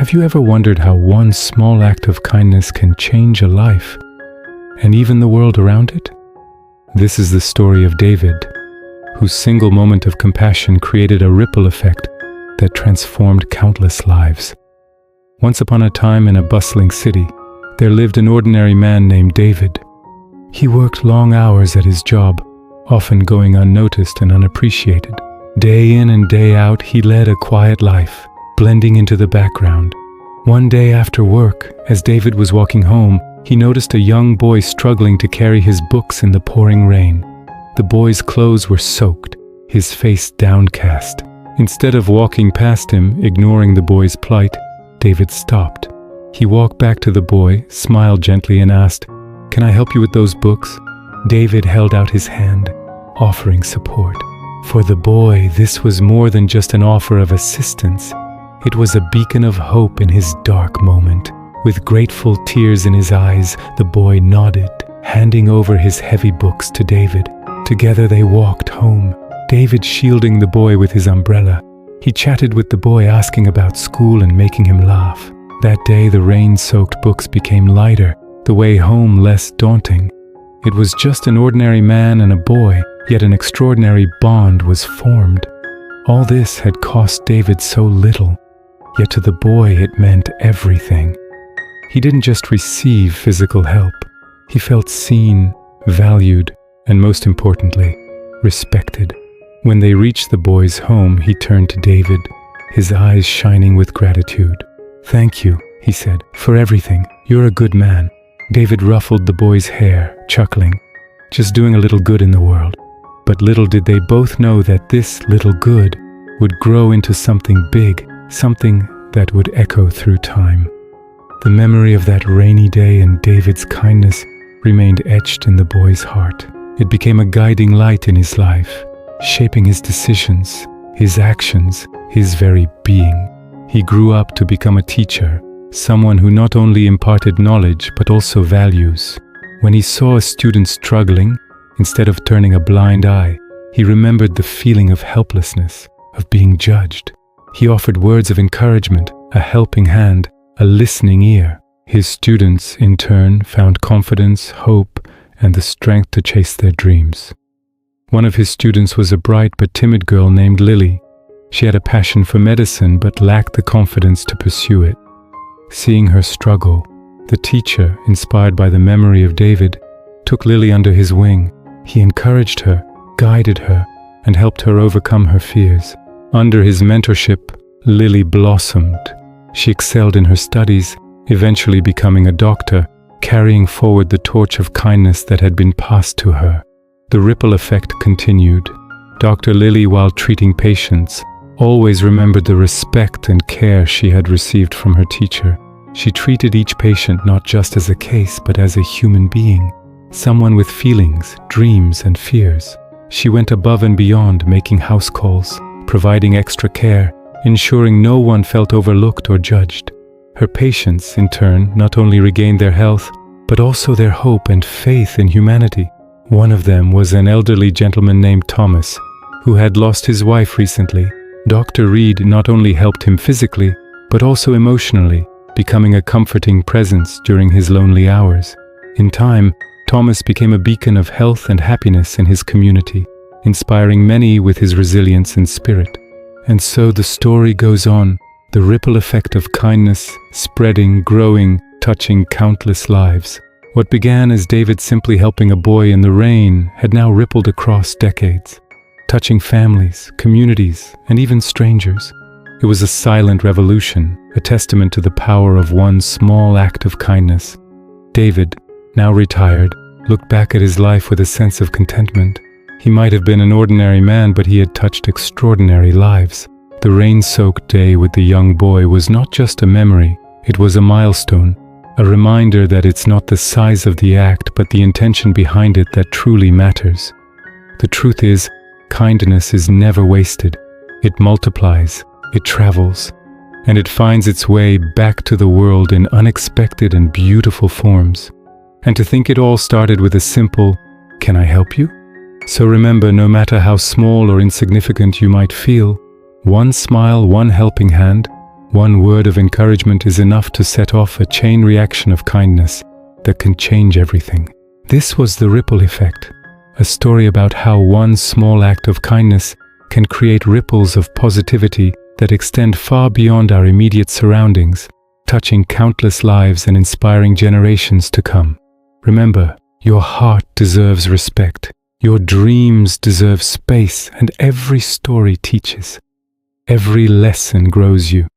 Have you ever wondered how one small act of kindness can change a life, and even the world around it? This is the story of David, whose single moment of compassion created a ripple effect that transformed countless lives. Once upon a time in a bustling city, there lived an ordinary man named David. He worked long hours at his job, often going unnoticed and unappreciated. Day in and day out, he led a quiet life, blending into the background. One day after work, as David was walking home, he noticed a young boy struggling to carry his books in the pouring rain. The boy's clothes were soaked, his face downcast. Instead of walking past him, ignoring the boy's plight, David stopped. He walked back to the boy, smiled gently and asked, "Can I help you with those books?" David held out his hand, offering support. For the boy, this was more than just an offer of assistance. It was a beacon of hope in his dark moment. With grateful tears in his eyes, the boy nodded, handing over his heavy books to David. Together they walked home, David shielding the boy with his umbrella. He chatted with the boy, asking about school and making him laugh. That day, the rain-soaked books became lighter, the way home less daunting. It was just an ordinary man and a boy, yet an extraordinary bond was formed. All this had cost David so little, yet to the boy it meant everything. He didn't just receive physical help. He felt seen, valued, and most importantly, respected. When they reached the boy's home, he turned to David, his eyes shining with gratitude. "Thank you," he said, "for everything. You're a good man." David ruffled the boy's hair, chuckling, just doing a little good in the world. But little did they both know that this little good would grow into something big, something that would echo through time. The memory of that rainy day and David's kindness remained etched in the boy's heart. It became a guiding light in his life, shaping his decisions, his actions, his very being. He grew up to become a teacher, someone who not only imparted knowledge but also values. When he saw a student struggling, instead of turning a blind eye, he remembered the feeling of helplessness, of being judged. He offered words of encouragement, a helping hand, a listening ear. His students, in turn, found confidence, hope, and the strength to chase their dreams. One of his students was a bright but timid girl named Lily. She had a passion for medicine but lacked the confidence to pursue it. Seeing her struggle, the teacher, inspired by the memory of David, took Lily under his wing. He encouraged her, guided her, and helped her overcome her fears. Under his mentorship, Lily blossomed. She excelled in her studies, eventually becoming a doctor, carrying forward the torch of kindness that had been passed to her. The ripple effect continued. Dr. Lily, while treating patients, always remembered the respect and care she had received from her teacher. She treated each patient not just as a case, but as a human being, someone with feelings, dreams, and fears. She went above and beyond, making house calls, providing extra care, ensuring no one felt overlooked or judged. Her patients, in turn, not only regained their health, but also their hope and faith in humanity. One of them was an elderly gentleman named Thomas, who had lost his wife recently. Dr. Reed not only helped him physically, but also emotionally, becoming a comforting presence during his lonely hours. In time, Thomas became a beacon of health and happiness in his community, inspiring many with his resilience and spirit. And so the story goes on, the ripple effect of kindness, spreading, growing, touching countless lives. What began as David simply helping a boy in the rain had now rippled across decades, touching families, communities, and even strangers. It was a silent revolution, a testament to the power of one small act of kindness. David, now retired, looked back at his life with a sense of contentment. He might have been an ordinary man, but he had touched extraordinary lives. The rain-soaked day with the young boy was not just a memory, it was a milestone, a reminder that it's not the size of the act, but the intention behind it that truly matters. The truth is, kindness is never wasted. It multiplies, it travels, and it finds its way back to the world in unexpected and beautiful forms. And to think it all started with a simple, "Can I help you?" So remember, no matter how small or insignificant you might feel, one smile, one helping hand, One word of encouragement is enough to set off a chain reaction of kindness that can change everything. This was the ripple effect, a story about how one small act of kindness can create ripples of positivity that extend far beyond our immediate surroundings, touching countless lives and inspiring generations to come. Remember, your heart deserves respect, your dreams deserve space, and every story teaches. Every lesson grows you.